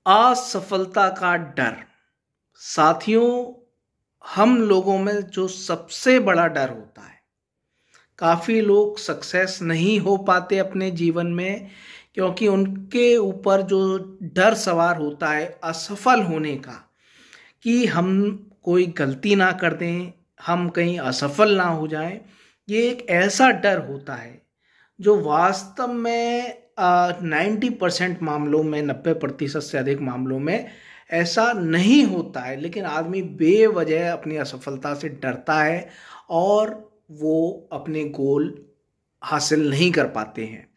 असफलता का डर। साथियों, हम लोगों में जो सबसे बड़ा डर होता है, काफ़ी लोग सक्सेस नहीं हो पाते अपने जीवन में क्योंकि उनके ऊपर जो डर सवार होता है असफल होने का, कि हम कोई गलती ना कर दें, हम कहीं असफल ना हो जाएं। ये एक ऐसा डर होता है जो वास्तव में 90% मामलों में, 90% से अधिक मामलों में ऐसा नहीं होता है, लेकिन आदमी बेवजह अपनी असफलता से डरता है और वो अपने गोल हासिल नहीं कर पाते हैं।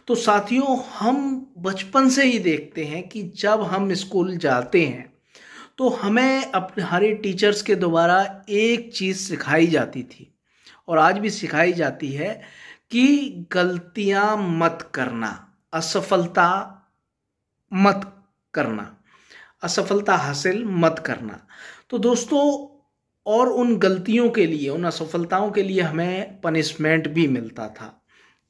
तो साथियों, हम बचपन से ही देखते हैं कि जब हम स्कूल जाते हैं तो हमें अपने हमारे टीचर्स के द्वारा एक चीज़ सिखाई जाती थी और आज भी सिखाई जाती है कि गलतियां मत करना, असफलता मत करना, असफलता हासिल मत करना। तो दोस्तों, और उन गलतियों के लिए, उन असफलताओं के लिए हमें पनिशमेंट भी मिलता था,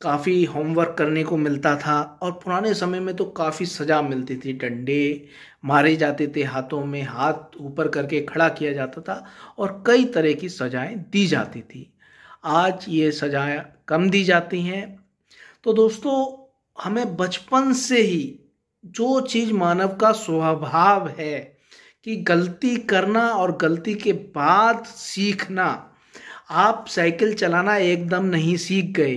काफ़ी होमवर्क करने को मिलता था और पुराने समय में तो काफ़ी सज़ा मिलती थी, डंडे मारे जाते थे, हाथों में हाथ ऊपर करके खड़ा किया जाता था और कई तरह की सज़ाएं दी जाती थी। आज ये सज़ाएं कम दी जाती हैं। तो दोस्तों, हमें बचपन से ही जो चीज़ मानव का स्वभाव है कि गलती करना और गलती के बाद सीखना। आप साइकिल चलाना एकदम नहीं सीख गए,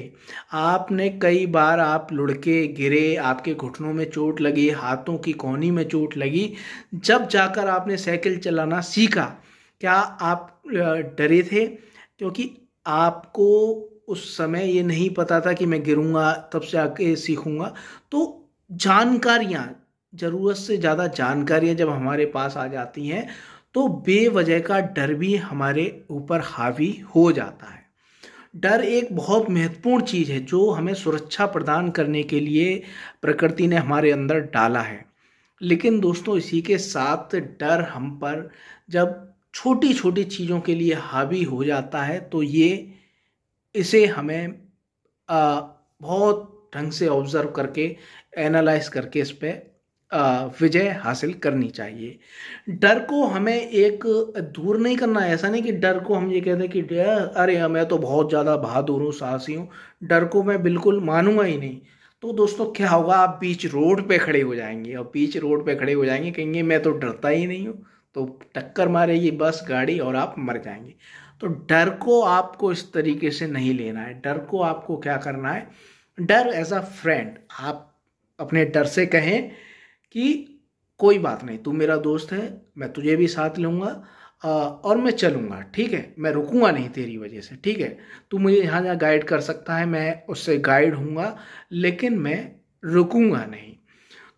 आपने कई बार आप लुढ़के गिरे, आपके घुटनों में चोट लगी, हाथों की कोहनी में चोट लगी, जब जाकर आपने साइकिल चलाना सीखा। क्या आप डरे थे? क्योंकि आपको उस समय ये नहीं पता था कि मैं गिरूंगा तब से आके सीखूंगा। तो जानकारियाँ, ज़रूरत से ज़्यादा जानकारियाँ जब हमारे पास आ जाती हैं तो बेवजह का डर भी हमारे ऊपर हावी हो जाता है। डर एक बहुत महत्वपूर्ण चीज़ है जो हमें सुरक्षा प्रदान करने के लिए प्रकृति ने हमारे अंदर डाला है। लेकिन दोस्तों, इसी के साथ डर हम पर जब छोटी छोटी चीज़ों के लिए हावी हो जाता है तो इसे हमें बहुत ढंग से ऑब्जर्व करके, एनालाइज करके इस पे विजय हासिल करनी चाहिए। डर को हमें एक दूर नहीं करना है। ऐसा नहीं कि डर को हम ये कहते हैं कि अरे मैं तो बहुत ज़्यादा बहादुर हूँ, साहसी हूँ, डर को मैं बिल्कुल मानूंगा ही नहीं। तो दोस्तों, क्या होगा, आप बीच रोड पे खड़े हो जाएंगे और बीच रोड पे खड़े हो जाएंगे, कहेंगे मैं तो डरता ही नहीं हूँ, तो टक्कर मारेगी बस गाड़ी और आप मर जाएंगे। तो डर को आपको इस तरीके से नहीं लेना है। डर को आपको क्या करना है, डर एज अ फ्रेंड, आप अपने डर से कहें कि कोई बात नहीं, तू मेरा दोस्त है, मैं तुझे भी साथ लूँगा और मैं चलूँगा, ठीक है, मैं रुकूंगा नहीं तेरी वजह से, ठीक है, तू मुझे यहाँ जहाँ गाइड कर सकता है मैं उससे गाइड हूँगा, लेकिन मैं रुकूंगा नहीं।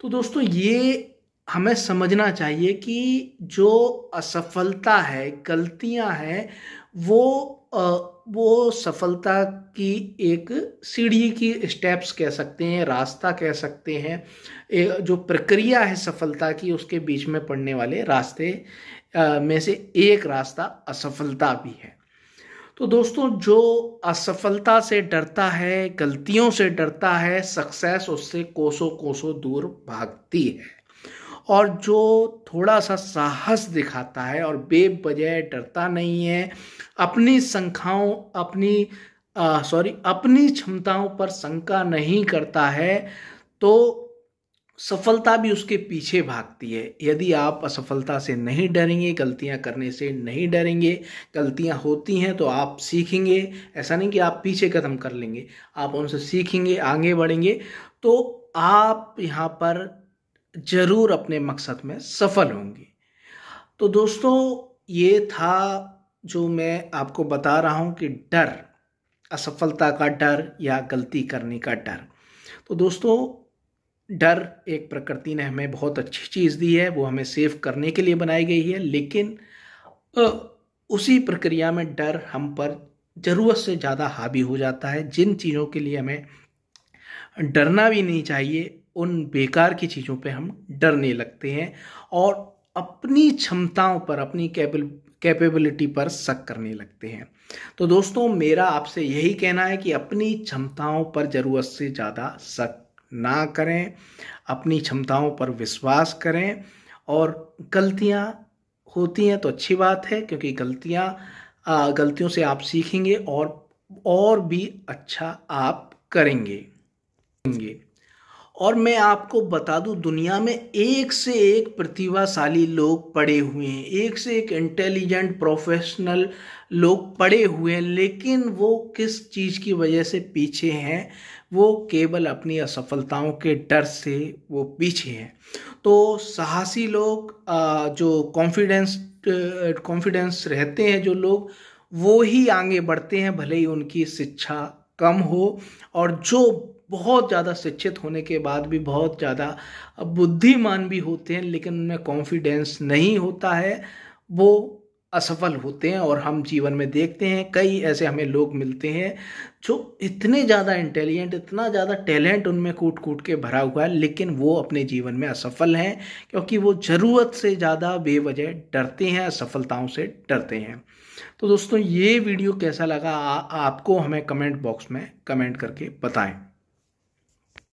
तो दोस्तों, ये हमें समझना चाहिए कि जो असफलता है, गलतियां हैं, वो सफलता की एक सीढ़ी की स्टेप्स कह सकते हैं, रास्ता कह सकते हैं। जो प्रक्रिया है सफलता की, उसके बीच में पड़ने वाले रास्ते में से एक रास्ता असफलता भी है। तो दोस्तों, जो असफलता से डरता है, गलतियों से डरता है, सक्सेस उससे कोसों कोसों दूर भागती है। और जो थोड़ा सा साहस दिखाता है और बेवजह डरता नहीं है, अपनी संख्याओं अपनी अपनी क्षमताओं पर शंका नहीं करता है, तो सफलता भी उसके पीछे भागती है। यदि आप असफलता से नहीं डरेंगे, गलतियां करने से नहीं डरेंगे, गलतियां होती हैं तो आप सीखेंगे। ऐसा नहीं कि आप पीछे कदम कर लेंगे, आप उनसे सीखेंगे, आगे बढ़ेंगे, तो आप यहाँ पर जरूर अपने मकसद में सफल होंगे। तो दोस्तों, ये था जो मैं आपको बता रहा हूँ कि डर, असफलता का डर या गलती करने का डर। तो दोस्तों, डर एक प्रकृति ने हमें बहुत अच्छी चीज़ दी है, वो हमें सेव करने के लिए बनाई गई है, लेकिन अ, उसी प्रक्रिया में डर हम पर ज़रूरत से ज़्यादा हावी हो जाता है। जिन चीज़ों के लिए हमें डरना भी नहीं चाहिए, उन बेकार की चीज़ों पे हम डरने लगते हैं और अपनी क्षमताओं पर, अपनी कैपेबिलिटी पर शक करने लगते हैं। तो दोस्तों, मेरा आपसे यही कहना है कि अपनी क्षमताओं पर ज़रूरत से ज़्यादा शक ना करें, अपनी क्षमताओं पर विश्वास करें। और गलतियां होती हैं तो अच्छी बात है, क्योंकि गलतियों से आप सीखेंगे और भी अच्छा आप करेंगे। और मैं आपको बता दूं, दुनिया में एक से एक प्रतिभाशाली लोग पड़े हुए हैं, एक से एक इंटेलिजेंट प्रोफेशनल लोग पड़े हुए हैं, लेकिन वो किस चीज़ की वजह से पीछे हैं? वो केवल अपनी असफलताओं के डर से वो पीछे हैं। तो साहसी लोग, जो कॉन्फिडेंस रहते हैं जो लोग, वो ही आगे बढ़ते हैं, भले ही उनकी शिक्षा कम हो। और जो बहुत ज़्यादा शिक्षित होने के बाद भी बहुत ज़्यादा बुद्धिमान भी होते हैं, लेकिन उनमें कॉन्फिडेंस नहीं होता है, वो असफल होते हैं। और हम जीवन में देखते हैं कई ऐसे हमें लोग मिलते हैं जो इतने ज़्यादा इंटेलिजेंट, इतना ज़्यादा टैलेंट उनमें कूट कूट के भरा हुआ है, लेकिन वो अपने जीवन में असफल हैं, क्योंकि वो ज़रूरत से ज़्यादा बेवजह डरते हैं, असफलताओं से डरते हैं। तो दोस्तों, ये वीडियो कैसा लगा आपको, हमें कमेंट बॉक्स में कमेंट करके बताएं।